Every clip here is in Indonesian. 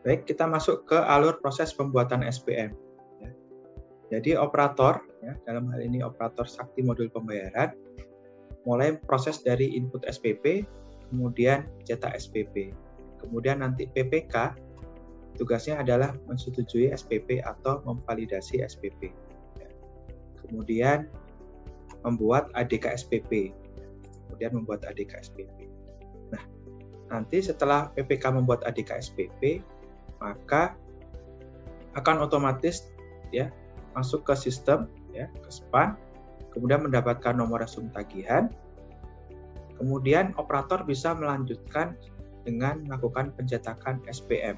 Baik, kita masuk ke alur proses pembuatan SPM. Ya. Jadi operator, ya, dalam hal ini operator sakti modul pembayaran, mulai proses dari input SPP, kemudian cetak SPP. Kemudian nanti PPK, tugasnya adalah mensetujui SPP atau memvalidasi SPP. Ya. Kemudian membuat ADK SPP. Kemudian membuat ADK SPP. Nah, nanti setelah PPK membuat ADK SPP, maka akan otomatis ya masuk ke sistem ya, ke SPAN, kemudian mendapatkan nomor resume tagihan. Kemudian operator bisa melanjutkan dengan melakukan pencetakan SPM.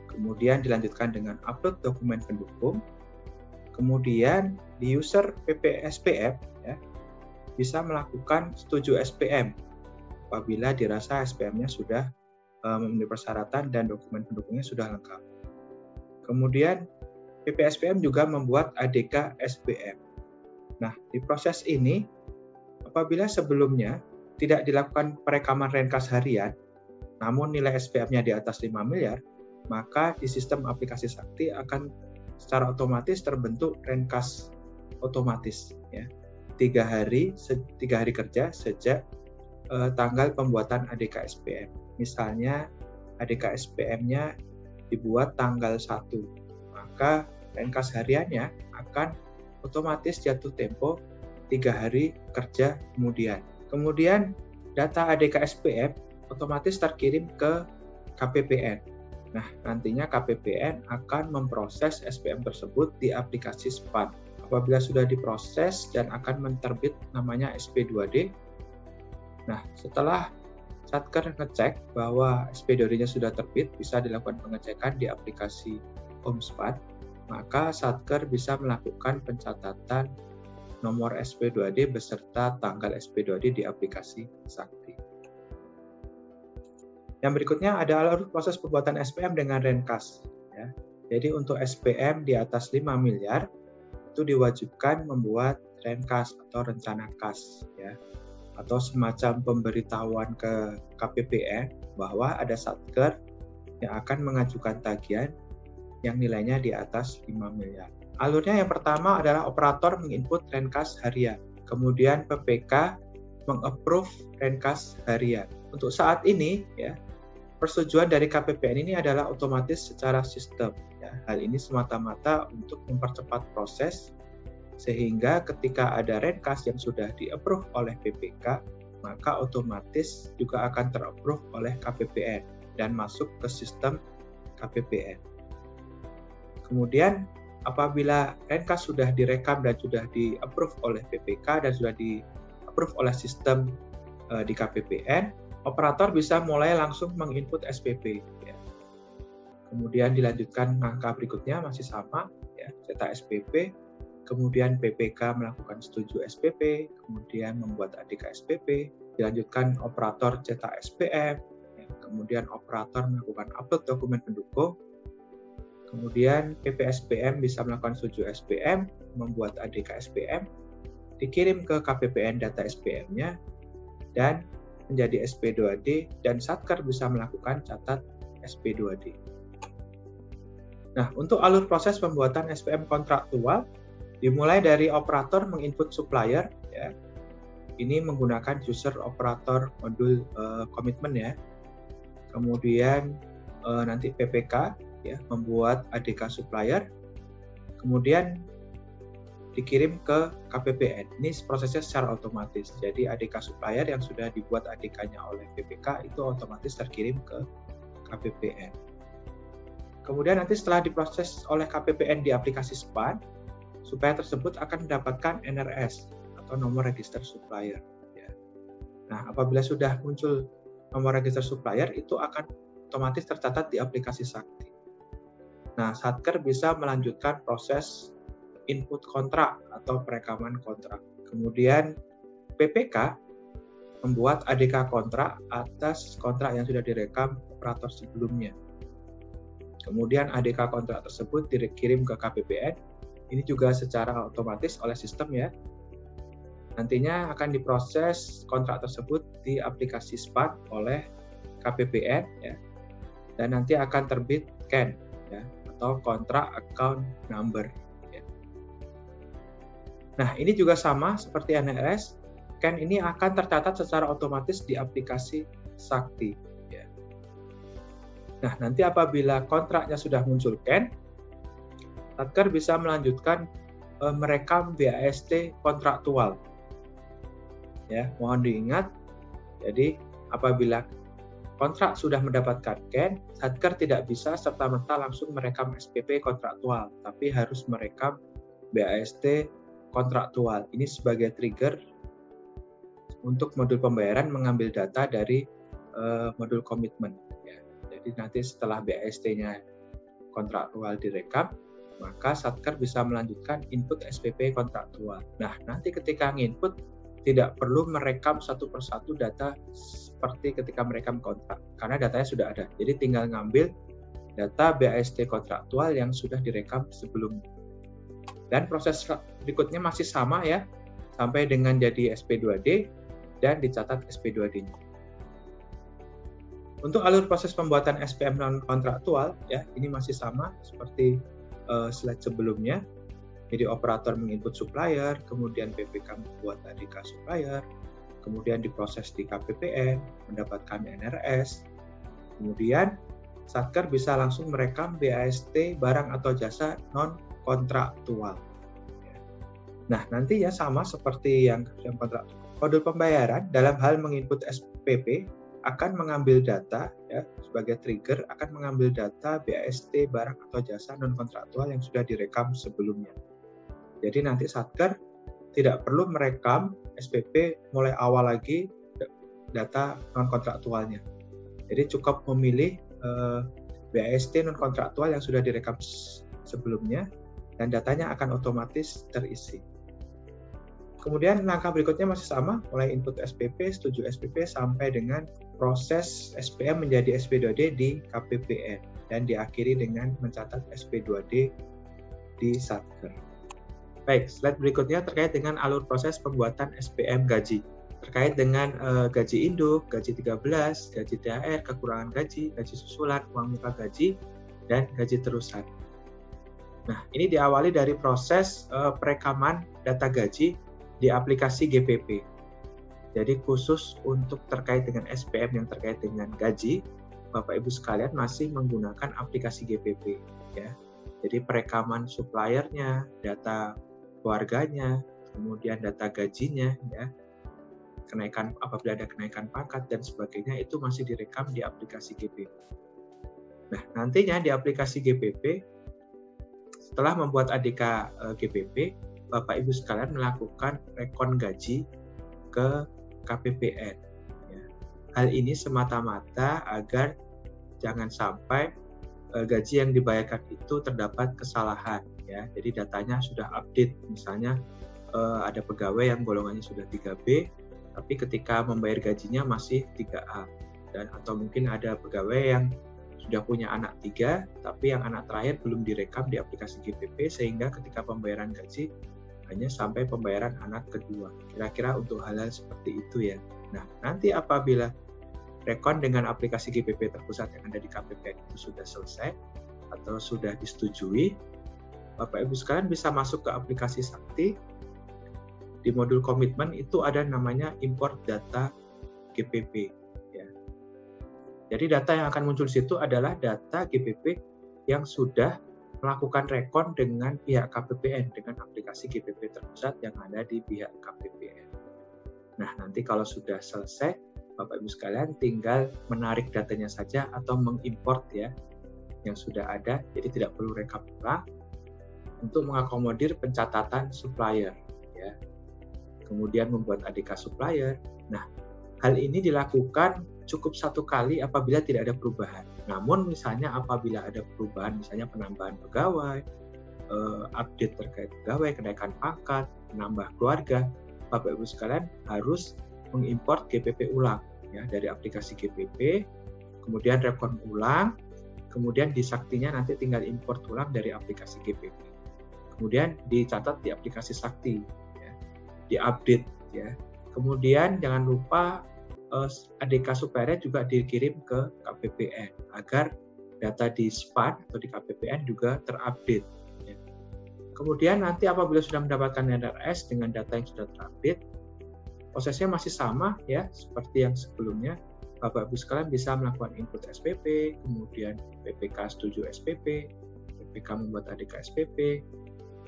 Kemudian dilanjutkan dengan upload dokumen pendukung. Kemudian di user PPSPM ya, bisa melakukan setuju SPM apabila dirasa SPM-nya sudah memenuhi persyaratan dan dokumen pendukungnya sudah lengkap. Kemudian PPSPM juga membuat ADK SPM. Nah, di proses ini apabila sebelumnya tidak dilakukan perekaman renkas harian, namun nilai SPM-nya di atas 5 miliar, maka di sistem aplikasi Sakti akan secara otomatis terbentuk renkas otomatis ya. 3 hari kerja sejak tanggal pembuatan ADK SPM. Misalnya ADK SPM-nya dibuat tanggal 1, maka renkas hariannya akan otomatis jatuh tempo 3 hari kerja kemudian. Kemudian data ADK SPM otomatis terkirim ke KPPN. Nah, nantinya KPPN akan memproses SPM tersebut di aplikasi SPAN. Apabila sudah diproses dan akan menerbit namanya SP2D. Nah, setelah Satker ngecek bahwa SP2D-nya sudah terbit, bisa dilakukan pengecekan di aplikasi HomeSPAN, maka Satker bisa melakukan pencatatan nomor SP2D beserta tanggal SP2D di aplikasi Sakti. Yang berikutnya ada alur proses pembuatan SPM dengan renkas. Ya. Jadi untuk SPM di atas 5 miliar, itu diwajibkan membuat renkas atau rencana kas. Ya. Atau semacam pemberitahuan ke KPPN bahwa ada Satker yang akan mengajukan tagihan yang nilainya di atas 5 miliar. Alurnya yang pertama adalah operator menginput renkas harian. Kemudian PPK mengapprove renkas harian. Untuk saat ini, ya, persetujuan dari KPPN ini adalah otomatis secara sistem. Ya. Hal ini semata-mata untuk mempercepat proses, sehingga ketika ada renkas yang sudah di-approve oleh PPK, maka otomatis juga akan ter-approve oleh KPPN dan masuk ke sistem KPPN. Kemudian apabila renkas sudah direkam dan sudah di-approve oleh PPK dan sudah di-approve oleh sistem di KPPN, operator bisa mulai langsung menginput SPP. Ya. Kemudian dilanjutkan langkah berikutnya masih sama, ya, cetak SPP, kemudian PPK melakukan setuju SPP, kemudian membuat ADK SPP, dilanjutkan operator cetak SPM, ya, kemudian operator melakukan upload dokumen pendukung, kemudian PPSPM bisa melakukan setuju SPM, membuat ADK SPM, dikirim ke KPPN data SPM-nya, dan menjadi SP2D, dan Satker bisa melakukan catat SP2D. Nah, untuk alur proses pembuatan SPM kontraktual, dimulai dari operator menginput supplier, ya. Ini menggunakan user operator modul komitmen ya. Kemudian nanti PPK ya membuat ADK supplier, kemudian dikirim ke KPPN. Ini prosesnya secara otomatis. Jadi ADK supplier yang sudah dibuat ADK-nya oleh PPK itu otomatis terkirim ke KPPN. Kemudian nanti setelah diproses oleh KPPN di aplikasi SPAN, supplier tersebut akan mendapatkan NRS atau nomor register supplier. Ya. Nah, apabila sudah muncul nomor register supplier, itu akan otomatis tercatat di aplikasi Sakti. Nah, Satker bisa melanjutkan proses input kontrak atau perekaman kontrak. Kemudian PPK membuat ADK kontrak atas kontrak yang sudah direkam operator sebelumnya. Kemudian ADK kontrak tersebut dikirim ke KPPN. Ini juga secara otomatis oleh sistem ya. Nantinya akan diproses kontrak tersebut di aplikasi SPAN oleh KPPN ya. dan nanti akan terbit CAN ya, atau Contract Account Number. Ya. Nah, ini juga sama seperti NRS, CAN ini akan tercatat secara otomatis di aplikasi Sakti. Ya. Nah, nanti apabila kontraknya sudah muncul CAN, Satker bisa melanjutkan merekam BAST kontraktual. Ya, mohon diingat, jadi apabila kontrak sudah mendapatkan CAN, Satker tidak bisa serta-merta langsung merekam SPP kontraktual, tapi harus merekam BAST kontraktual. Ini sebagai trigger untuk modul pembayaran mengambil data dari modul komitmen. Ya. Jadi nanti setelah BAST-nya kontraktual direkam, maka Satker bisa melanjutkan input SPP kontraktual. Nah, nanti ketika nginput, tidak perlu merekam satu persatu data seperti ketika merekam kontrak, karena datanya sudah ada. Jadi tinggal ngambil data BAST kontraktual yang sudah direkam sebelumnya. Dan proses berikutnya masih sama ya, sampai dengan jadi SP2D dan dicatat SP2D-nya. Untuk alur proses pembuatan SPM non-kontraktual, ya ini masih sama seperti slide sebelumnya. Jadi operator menginput supplier, kemudian PPK membuat ADK supplier, kemudian diproses di KPPN, mendapatkan NRS, kemudian Satker bisa langsung merekam BAST barang atau jasa non-kontraktual. Nah, nanti ya sama seperti yang kontraktual. Modul pembayaran dalam hal menginput SPP akan mengambil data ya sebagai trigger, akan mengambil data BAST barang atau jasa non kontraktual yang sudah direkam sebelumnya. Jadi nanti Satker tidak perlu merekam SPP mulai awal lagi data non kontraktualnya. Jadi cukup memilih BAST non kontraktual yang sudah direkam sebelumnya dan datanya akan otomatis terisi. Kemudian langkah berikutnya masih sama, mulai input SPP, setuju SPP, sampai dengan proses SPM menjadi SP2D di KPPN dan diakhiri dengan mencatat SP2D di Satker. Baik, slide berikutnya terkait dengan alur proses pembuatan SPM gaji. Terkait dengan gaji induk, gaji 13, gaji THR, kekurangan gaji, gaji susulan, uang muka gaji, dan gaji terusan. Nah, ini diawali dari proses perekaman data gaji di aplikasi GPP. Jadi khusus untuk terkait dengan SPM yang terkait dengan gaji, Bapak Ibu sekalian masih menggunakan aplikasi GPP ya. Jadi perekaman suppliernya, data keluarganya, kemudian data gajinya ya. Kenaikan apabila ada kenaikan pangkat dan sebagainya itu masih direkam di aplikasi GPP. Nah, nantinya di aplikasi GPP setelah membuat ADK GPP, Bapak Ibu sekalian melakukan rekon gaji ke KPPN. Ya. Hal ini semata-mata agar jangan sampai gaji yang dibayarkan itu terdapat kesalahan. Ya. Jadi datanya sudah update, misalnya ada pegawai yang golongannya sudah 3B, tapi ketika membayar gajinya masih 3A. Dan atau mungkin ada pegawai yang sudah punya anak 3, tapi yang anak terakhir belum direkam di aplikasi GPP, sehingga ketika pembayaran gaji hanya sampai pembayaran anak kedua. Kira-kira untuk hal-hal seperti itu ya. Nah, nanti apabila rekon dengan aplikasi GPP terpusat yang ada di KPPN itu sudah selesai atau sudah disetujui, Bapak Ibu sekalian bisa masuk ke aplikasi Sakti. Di modul komitmen itu ada namanya import data GPP. Ya. Jadi data yang akan muncul di situ adalah data GPP yang sudah melakukan rekon dengan pihak KPPN dengan aplikasi GPP terpusat yang ada di pihak KPPN. Nah, nanti kalau sudah selesai, Bapak Ibu sekalian tinggal menarik datanya saja atau mengimport ya yang sudah ada, jadi tidak perlu rekap ulang untuk mengakomodir pencatatan supplier ya. Kemudian membuat ADK supplier. Nah, hal ini dilakukan cukup satu kali apabila tidak ada perubahan. Namun misalnya apabila ada perubahan, misalnya penambahan pegawai, update terkait pegawai, kenaikan pangkat, menambah keluarga, Bapak Ibu sekalian harus mengimport GPP ulang ya dari aplikasi GPP, kemudian rekon ulang, kemudian di Saktinya nanti tinggal import ulang dari aplikasi GPP. Kemudian dicatat di aplikasi Sakti, ya, diupdate ya. Kemudian jangan lupa ADK suppliernya juga dikirim ke KPPN agar data di SPAN atau di KPPN juga terupdate. Ya. Kemudian nanti apabila sudah mendapatkan NRS dengan data yang sudah terupdate, prosesnya masih sama ya seperti yang sebelumnya. Bapak Ibu sekalian bisa melakukan input SPP, kemudian PPK setuju SPP, PPK membuat ADK SPP,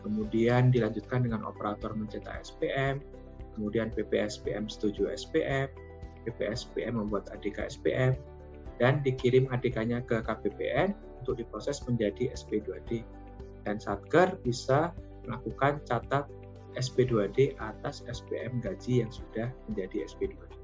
kemudian dilanjutkan dengan operator mencetak SPM, kemudian PPSPM setuju SPM, PPSPM membuat ADK SPM, dan dikirim ADK-nya ke KPPN untuk diproses menjadi SP2D. Dan Satker bisa melakukan catat SP2D atas SPM gaji yang sudah menjadi SP2D.